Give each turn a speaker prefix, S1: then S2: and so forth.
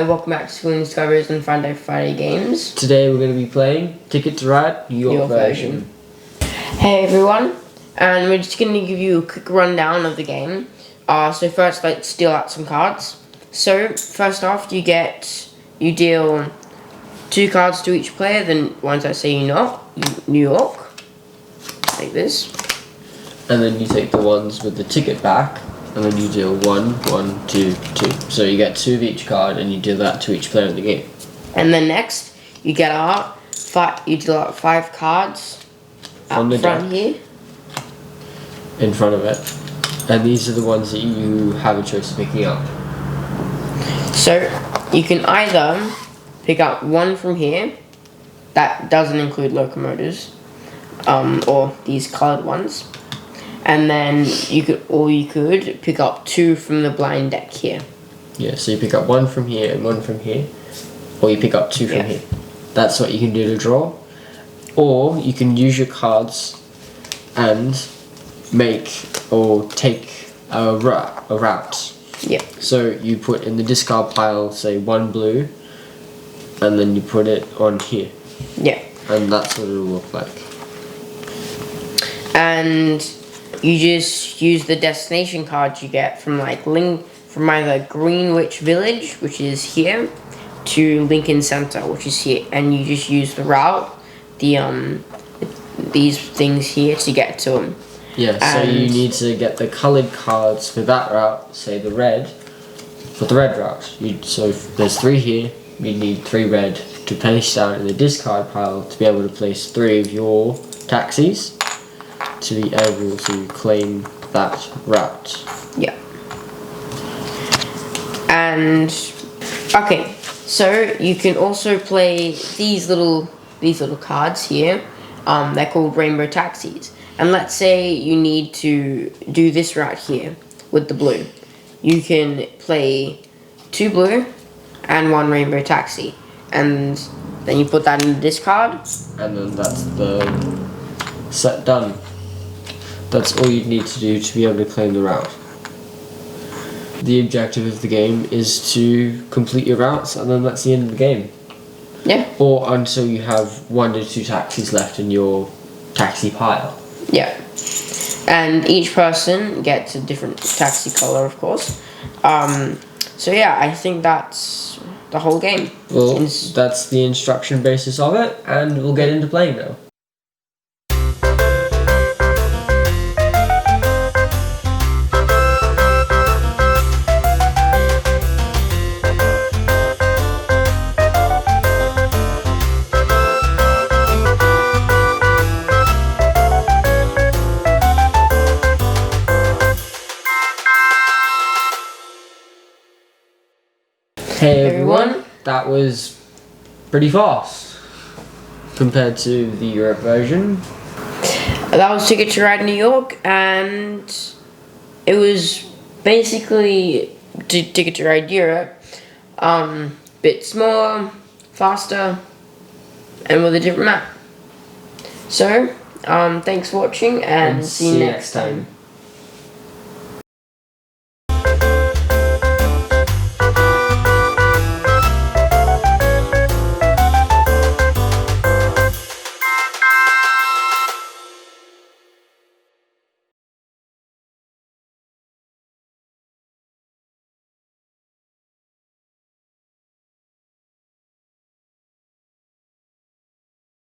S1: welcome back to Schooling Discoveries and FUNDAY Friday Games.
S2: Today we're going to be playing Ticket to Ride, New York version.
S1: Hey everyone, and we're just going to give you a quick rundown of the game. So first, let's deal out some cards. So first off, you deal 2 cards to each player, then ones that say New York, like this.
S2: And then you take the ones with the ticket back, and then you deal 1, 1, 2, 2. So you get 2 of each card, and you deal that to each player in the game.
S1: And then next, you deal out 5 cards
S2: on the
S1: front
S2: deck,
S1: here,
S2: in front of it. And these are the ones that you have a choice of picking up.
S1: So you can either pick up 1 from here, that doesn't include locomotives, or these coloured ones. And then you could pick up 2 from the blind deck here.
S2: Yeah, so you pick up 1 from here and 1 from here, or you pick up 2 from here. That's what you can do to draw. Or you can use your cards and make or take a route.
S1: Yeah.
S2: So you put in the discard pile, say 1 blue, and then you put it on here.
S1: Yeah.
S2: And that's what it'll look like.
S1: And you just use the destination cards you get from from either Greenwich Village, which is here, to Lincoln Center, which is here, and you just use the route, these things here to get to them.
S2: Yeah, so you need to get the coloured cards for that route, say the red, for the red route. So if there's 3 here, you need 3 red to place down in the discard pile to be able to place 3 of your taxis to be able to claim that route.
S1: Yeah. And okay, so you can also play these little cards here. They're called rainbow taxis. And let's say you need to do this route here with the blue. You can play 2 blue and 1 rainbow taxi, and then you put that in the discard.
S2: And then that's the set done. That's all you need to do to be able to claim the route. The objective of the game is to complete your routes, and then that's the end of the game.
S1: Yeah.
S2: Or until you have 1 to 2 taxis left in your taxi pile.
S1: Yeah. And each person gets a different taxi color, of course. So yeah, I think that's the whole game.
S2: Well, that's the instruction basis of it, and we'll get into playing now. Hey everyone, that was pretty fast compared to the Europe version.
S1: That was Ticket to Ride New York, and it was basically Ticket to Ride Europe, bit smaller, faster, and with a different map. So, thanks for watching, and see you next time.